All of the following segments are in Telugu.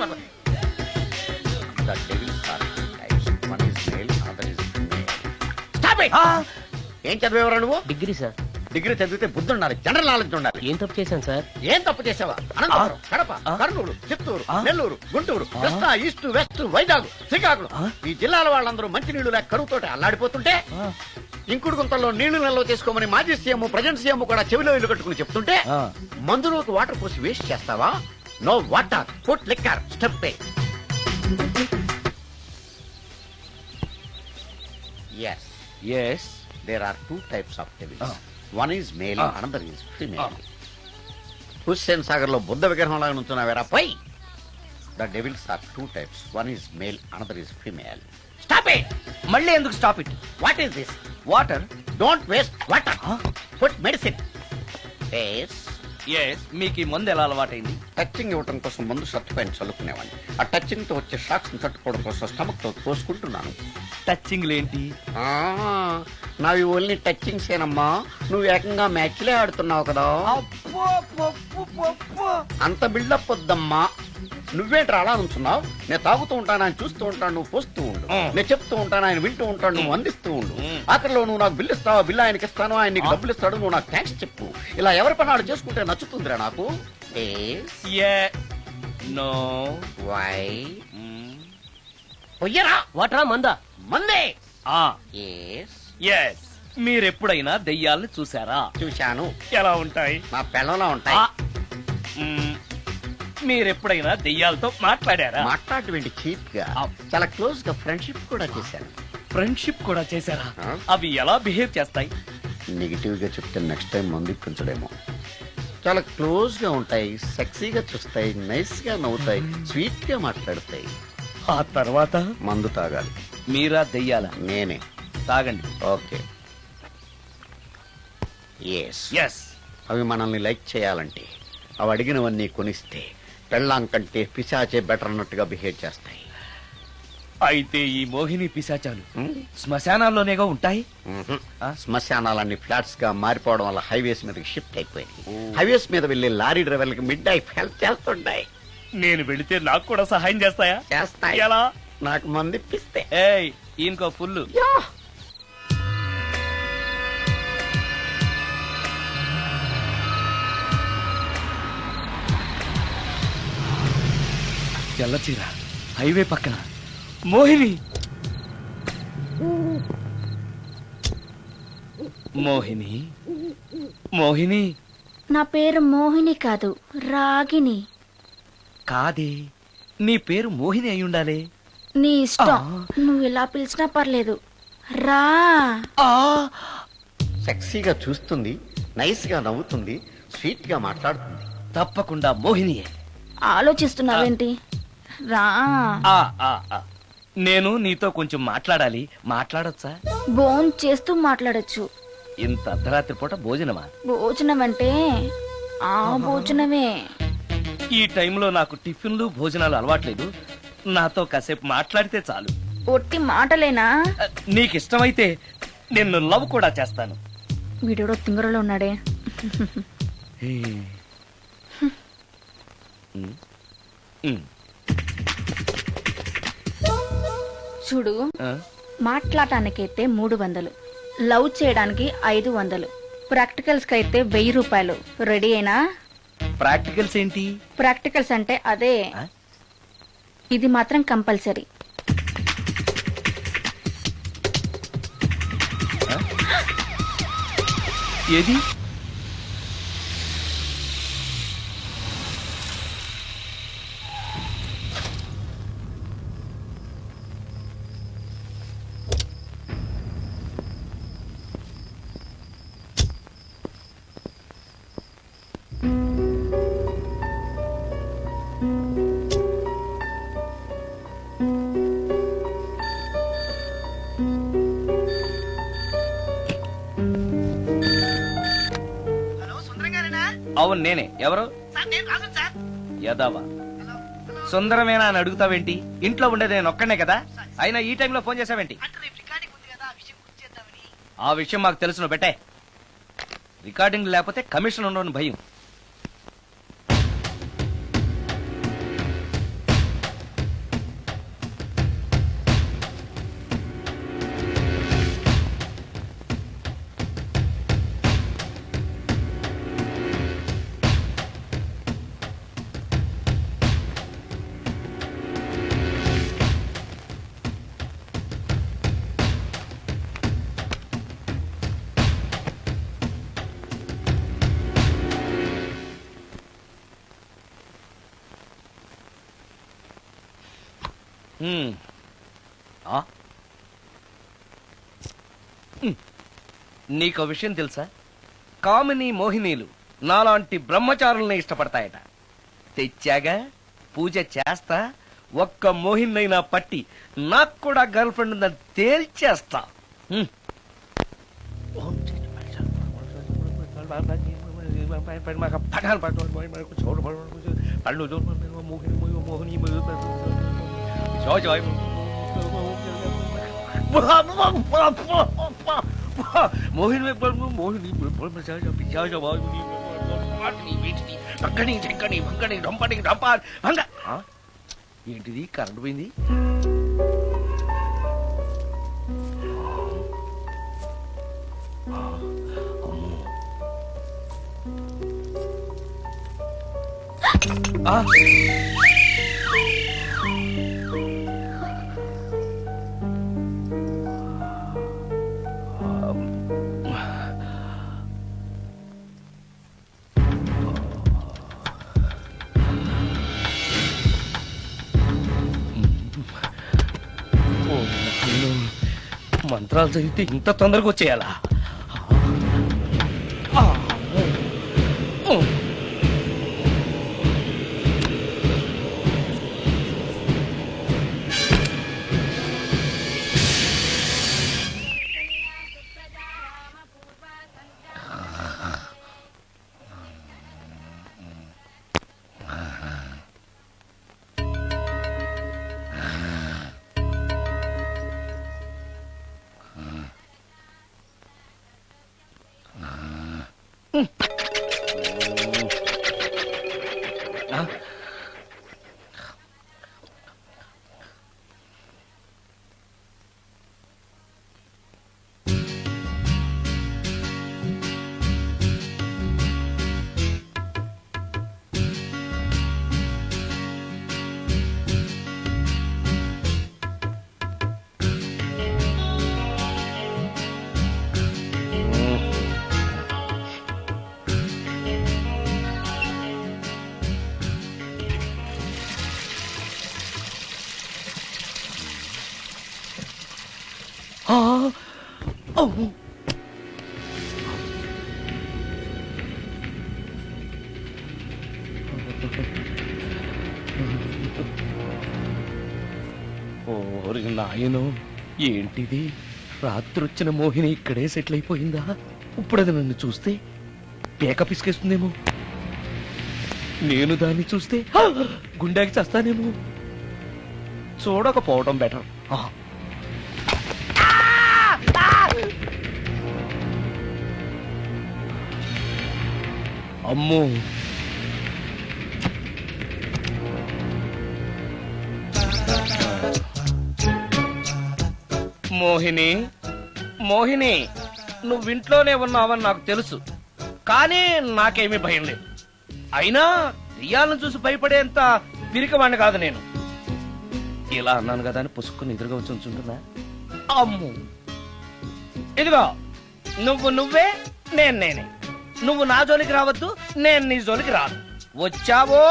The devils are two types. One is male, other is female. Stop it! ఏం చదివేవరా నువ్వు? Degree sir. డిగ్రీ చదివితే బుద్ధి ఉండాలి, జనరల్ నాలెడ్జ్ ఉండాలి. ఏం తప్పు చేశాను సార్? ఏం తప్పు చేసావా? అనంతపురం, కడప, కర్నూలు, చిత్తూరు, నెల్లూరు, గుంటూరు, కృష్ణా, ఈస్ట్, వెస్ట్, వైజాగ్, శ్రీకాకుళం ఈ జిల్లాల వాళ్ళందరూ మంచినీళ్లు లేక కరువుతోటి అల్లాడిపోతుంటే ఇంకుడు గుంతల్లో నీళ్లు నిల్వ చేసుకోమని మాజీ సీఎం ప్రజెంట్ సీఎం కూడా చెవిలో ఇల్లు కట్టుకుని చెప్తుంటే మందులోకి వాటర్ పోసి వేస్ట్ చేస్తావా? No water, put liquor, step. Yes, there are two types of devils. One is male, another is female. Hussain Sagar లో బుద్ధ విగ్రహం లాగా నుంచున్నావేరా పై. The devils are two types. One is male, another is female. Stop it! మళ్ళీ ఎందుకు stop it? What is this? Water. Don't waste water. Put medicine. Yes, మీకు ఈ మందు ఎలా అలవాటైంది? టచింగ్ ఇవ్వటం కోసం ముందు షర్ట్ పైన చల్లుకునేవాడిని. ఆ టచింగ్ తో వచ్చే షాక్స్ ని తట్టుకోవడం కోసం స్టమక్ తో పోసుకుంటున్నాను. టచింగ్ లేంటి? నావి ఓన్లీ టచింగ్స్ ఏనమ్మా. నువ్వు ఏకంగా మ్యాచ్లే ఆడుతున్నావు కదా. అంత బిల్డప్ వద్దమ్మా. నువ్వేంట్రా అలా నుంచున్నావు? నేను తాగుతూ ఉంటాను, ఆయన చూస్తూ ఉంటాను, నువ్వు పోస్తూ ఉండు. నేను చెప్తూ ఉంటాను, ఆయన వింటూ ఉంటాడు, నువ్వు అందిస్తూ ఉండు. ఆఖరిలో నువ్వు నాకు బిల్లు ఇస్తావా, బిల్లు ఆయనకి ఇస్తాను, ఆయన నీకు డబ్బులు ఇస్తాడు, నువ్వు నాకు థ్యాంక్స్ చెప్పు. ఇలా ఎవరి పని ఆడు చేసుకుంటే నచ్చుతుందిరా నాకు. వాటరా మందా? మందే. మీరెప్పుడైనా దెయ్యాలను చూసారా? చూశాను. ఎలా ఉంటాయి? నా పిల్లలా ఉంటాయి. మీరెప్పుడైనా దెయ్యాలతో మాట్లాడారా? మాట్లాడేంటి చీప్ గా, చాలా క్లోజ్ గా ఫ్రెండ్షిప్ కూడా చేశాను. ఫ్రెండ్షిప్ కూడా చేశారా? అవి ఎలా బిహేవ్ చేస్తాయి? నెగిటివ్ గా చెప్తే నెక్స్ట్ టైం మందు ఇప్పించడేమో. చాలా క్లోజ్ గా ఉంటాయి, సెక్సీగా చూస్తాయి, నైస్ గా నవ్వుతాయి, స్వీట్ గా మాట్లాడతాయి. ఆ తర్వాత మందు తాగాలి. మీరా దెయ్యాల? నేనే. తాగండి. ఓకే. ఎస్. అవి మనల్ని లైక్ చేయాలంటే అవి అడిగినవన్నీ కొనిస్తే పెళ్ళాం కంటే పిశాచే బెటర్ అన్నట్టుగా బిహేవ్ చేస్తాయి. అయితే ఈ మోహిని పిశాచాలు శ్మశానాల్లోనేగా ఉంటాయి? శ్మశానాలన్నీ ఫ్లాట్స్ గా మారిపోవడం వల్ల హైవేస్ మీదకి షిఫ్ట్ అయిపోయింది. హైవేస్ మీద వెళ్లే లారీ డ్రైవర్లకి మిడ్ నైట్ హెల్ప్ చేస్తుంటాయి. నేను వెళితే నాకు కూడా సహాయం చేస్తాయా? చేస్తాయి. ఎలా? నాకు మంది ఇప్పిస్తే. ఇంకో ఫుల్. తెల్లచీర, హైవే పక్కన మోహిని. మోహిని, మోహిని. నా పేరు మోహిని కాదు, రాగిని. కాదే, నీ పేరు మోహిని అయి ఉండాలి. నీ ఇష్టం, నువ్వు ఇలా పిలిచినా పర్లేదు. రా. సెక్సీగా చూస్తుంది, నైస్ గా నవ్వుతుంది, స్వీట్ గా మాట్లాడుతుంది. తప్పకుండా మోహినియే. ఆలోచిస్తున్నావేంటి? రా. నేను నీతో కొంచెం మాట్లాడాలి. మాట్లాడొచ్చా? భోజనం చేస్తూ మాట్లాడొచ్చు. ఇంత అర్ధరాత్రి పూట భోజనమా? భోజనం అంటే ఆ భోజనమే. ఈ టైంలో నాకు టిఫిన్లు భోజనాలు అలవాట్లేదు. నాతో కాసేపు మాట్లాడితే చాలు. ఒట్టి మాటలేనా? నీకిష్టమైతే నిన్ను లవ్ కూడా చేస్తాను. వీడెవడో తింగరలో ఉన్నాడే. చూడు, మాట్లాడటానికైతే 300, లవ్ చేయడానికి 500, ప్రాక్టికల్స్ కి అయితే 1000 రూపాయలు. రెడీ అయినా? ప్రాక్టికల్స్ ఏంటి? ప్రాక్టికల్స్ అంటే అదే. ఇది మాత్రం కంపల్సరీ. ఏది? అవును నేనే. ఎవరు? యదావా సుందరమేనా అని అడుగుతావేంటి? ఇంట్లో ఉండేది నేను ఒక్కనే కదా. అయినా ఈ టైంలో ఫోన్ చేసావేంటి? ఆ విషయం మాకు తెలుసును బెట్టే. రికార్డింగ్ లేకపోతే కమిషన్ ఉండని భయం. నీకో విషయం తెలుసా? కామిని మోహినీలు నాలాంటి బ్రహ్మచారుల్ని ఇష్టపడతాయట. తెచ్చాగా, పూజ చేస్తా, ఒక్క మోహినైనా పట్టి నాకు కూడా గర్ల్ ఫ్రెండ్ ఉందని తేల్చేస్తా. ఏంటిది? కరెంట్ పోయింది. మంత్రాలు చదివితే ఇంత తొందరగా వచ్చేయాలా? నాయనో, ఏంటిది? రాత్రొచ్చిన మోహిని ఇక్కడే సెటిల్ అయిపోయిందా? ఇప్పుడు అది నన్ను చూస్తే పేక పిసికేస్తుందేమో. నేను దాన్ని చూస్తే గుండెకి చేస్తానేమో. చూడకపోవడం బెటర్. అమ్మో, మోహిని, మోహిని, నువ్వింట్లోనే ఉన్నావని నాకు తెలుసు, కానీ నాకేమీ భయం లేదు. అయినా దెయ్యాలను చూసి భయపడేంత పిరికవాణ్ణి కాదు నేను. ఇలా అన్నాను కదా అని పుసుక్కుని ఎదురుగా వచ్చి ఉంచుంటున్నా. అమ్ము, ఇదిగో, నువ్వే, నేనే. నువ్వు నా జోలికి రావద్దు, నేను నీ జోలికి రాను. వచ్చావో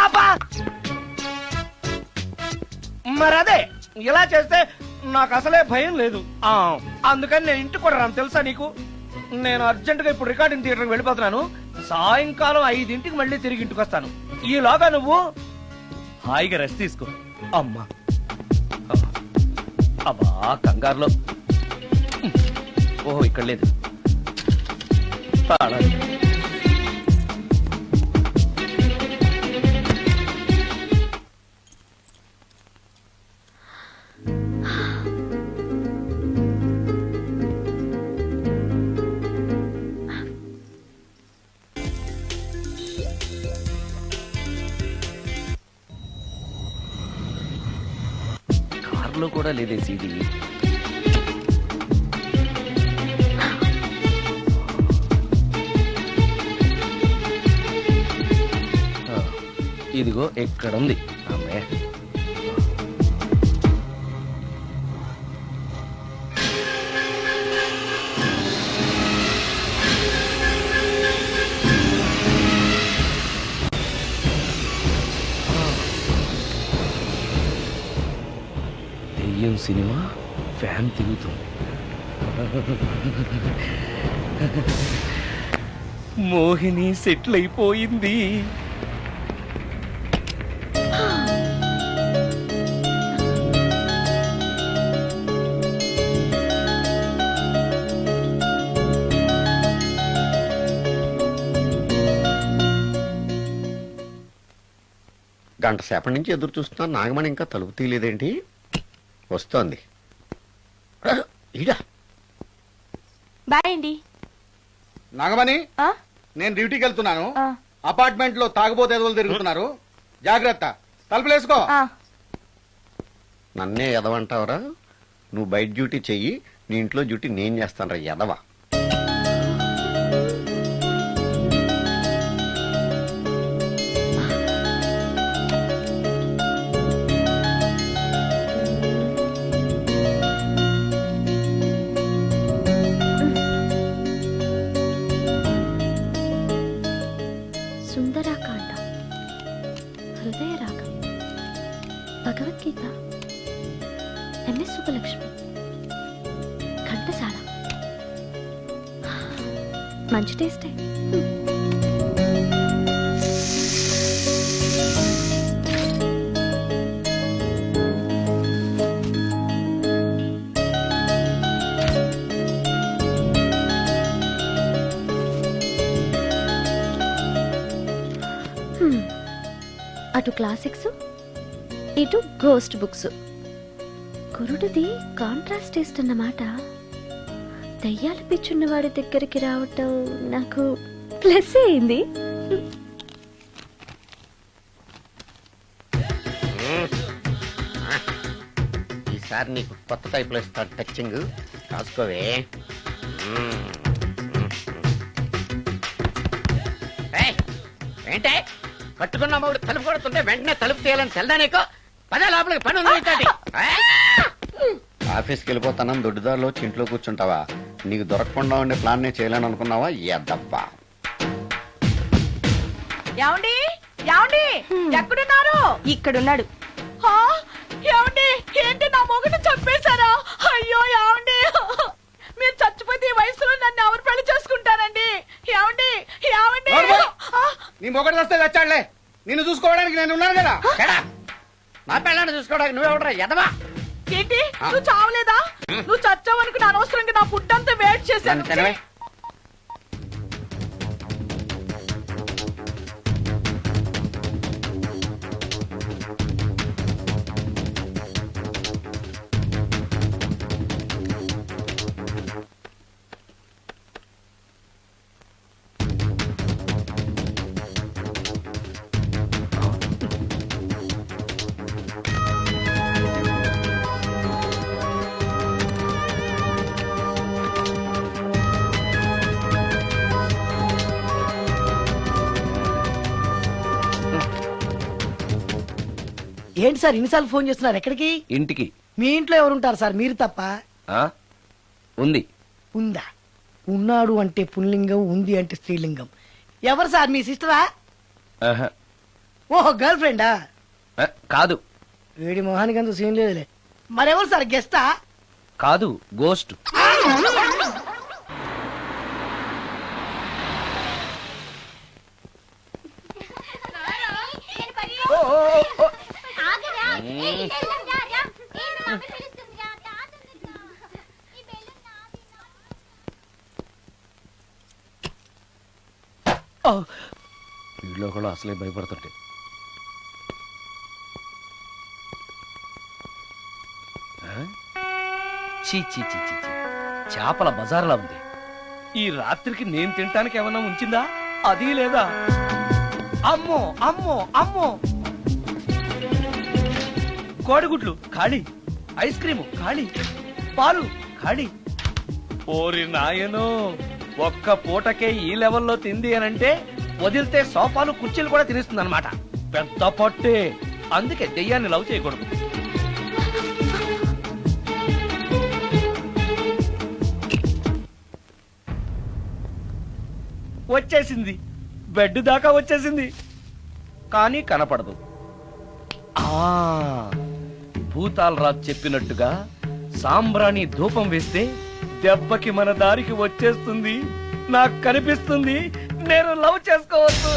అబ్బా! మరదే, ఇలా చేస్తే నాకు అసలే భయం లేదు. అందుకని నేను ఇంటికి కూడా రాను, తెలుసా నీకు? నేను అర్జెంటుగా ఇప్పుడు రికార్డింగ్ థియేటర్కి వెళ్ళిపోతున్నాను. సాయంకాలం 5ంటికి మళ్ళీ తిరిగి ఇంటికి వస్తాను. ఈలోగా నువ్వు హాయిగా రెస్ట్ తీసుకో. అమ్మా, అబ్బా, కంగారులో. ఓహో, ఇక్కడ లేదు. కార్లో కూడా లేదే సీడీ. ఇదిగో ఎక్కడుంది. అమ్మే, ఫిలిం సినిమా ఫ్యాన్ తిరుగుతుంది. మోహిని సెటిల్ అయిపోయింది. గంట సేపటి నుంచి ఎదురు చూస్తున్నా నాగమణి ఇంకా తలుపు తీయలేదేంటి? వస్తోంది. ఇడా బాయ్ అండి. నాగమణి, ఆ? నేను డ్యూటీకి వెళ్తున్నాను. ఆ. అపార్ట్మెంట్ లో తాగుబోతు ఎదవలు తిరుగుతున్నారు, జాగ్రత్త. తలుపులేసుకో. ఆ. నన్నే ఎదవంటావరా? నువ్వు బయట డ్యూటీ చెయ్యి, నీ ఇంట్లో డ్యూటీ నేను చేస్తాను రా ఎదవ. సుందరాకాండ, హృదయ రాగం, భగవద్గీత, ఎంఎస్ సుబ్బలక్ష్మి, ఘంటసాల. మంచి టేస్టే. అటు క్లాసిక్స్, ఇటు గోస్ట్ బుక్స్. కురుడిది కాంట్రాస్ట్ టేస్ట్ అన్నమాట. దయ్యాలు పిచ్చున్న వాడి దగ్గరికి రావటం నాకు ప్లస్ అయింది. ఈసారి నీకు కొత్త టైప్లో ఇస్తాడు టచ్చింగ్, రాసుకోవే. ఏంటే కట్టుకున్న మూడు తలుపు కొడుతుంటే వెంటనే తలుపు తీయాలని తెల్దా నీకు? పదే లోపలికి పని ఉంది. ఆఫీస్కి వెళ్ళిపోతానని దొడ్డిదారిలో ఇంట్లో కూర్చుంటావా? నీకు దొరకకుండా ఉండే ప్లాన్ నేను చేయలేను అనుకున్నావా? ఎద్దబ్బా. ఏమండి ఏమండి ఎక్కడున్నారు? ఇక్కడున్నాడు. ఏమండి ఏంటి నా మొగుడు చంపేశారా? అయ్యో ఏమండి, మీరు చచ్చిపోతే ఈ వయసులో నన్ను ఎవరు పెళ్లి చేసుకుంటారండి? ఏమండి ఏమండి. నీ మొగడు వస్తే వచ్చాడులే, నిన్ను చూసుకోవడానికి నేను ఉన్నాను కదా. నా పిల్లని చూసుకోవడానికి నువ్వెవడరా ఎదవా? ఏంటి నువ్వు చావలేదా? నువ్వు చచ్చావనుకుని అనవసరంగా నా ఫుడ్ అంతా వేట్ చేశాను. ఏంటి సార్ ఇన్నిసార్లు ఫోన్ చేస్తున్నారు? ఎక్కడికి? ఇంటికి. మీ ఇంట్లో ఎవరుంటారు సార్, మీరు తప్ప? ఉంది. ఉందా? ఉన్నాడు అంటే పుల్లింగం, ఉంది అంటే స్త్రీలింగం. ఎవరు సార్, మీ సిస్టరా? ఓహో, గర్ల్ ఫ్రెండా? కాదు. వేడి మొహానికి అంత సీన్ లేదులే. మరెవరు సార్, గెస్టా? కాదు, గోస్ట్. వీళ్ళు కూడా అసలే భయపడుతుంటే. చీ చీ చీ చీ చీ, చేపల బజార్లా ఉంది. ఈ రాత్రికి నేను తినటానికి ఏమన్నా ఉంచిందా? అది లేదా? అమ్మో అమ్మో అమ్మో, కోడిగుడ్లు ఖాళీ, ఐస్ క్రీము ఖాళీ, పాలు ఖాళీ. ఓరి నాయనో, ఒక్క పూటకే ఈ లెవెల్లో తింది అనంటే వదిలితే సోఫాలు కుర్చీలు కూడా తినేస్తుంది అనమాట. పెద్ద పట్టే. అందుకే దెయ్యాన్ని లవ్ చేయకూడదు. వచ్చేసింది, బెడ్ దాకా వచ్చేసింది, కానీ కనపడదు. భూతాల్ రాజ్ చెప్పినట్టుగా సాంబ్రాణి ధూపం వేస్తే దెబ్బకి మన దారికి వచ్చేస్తుంది, నాకు కనిపిస్తుంది, నేను లవ్ చేసుకోవచ్చు.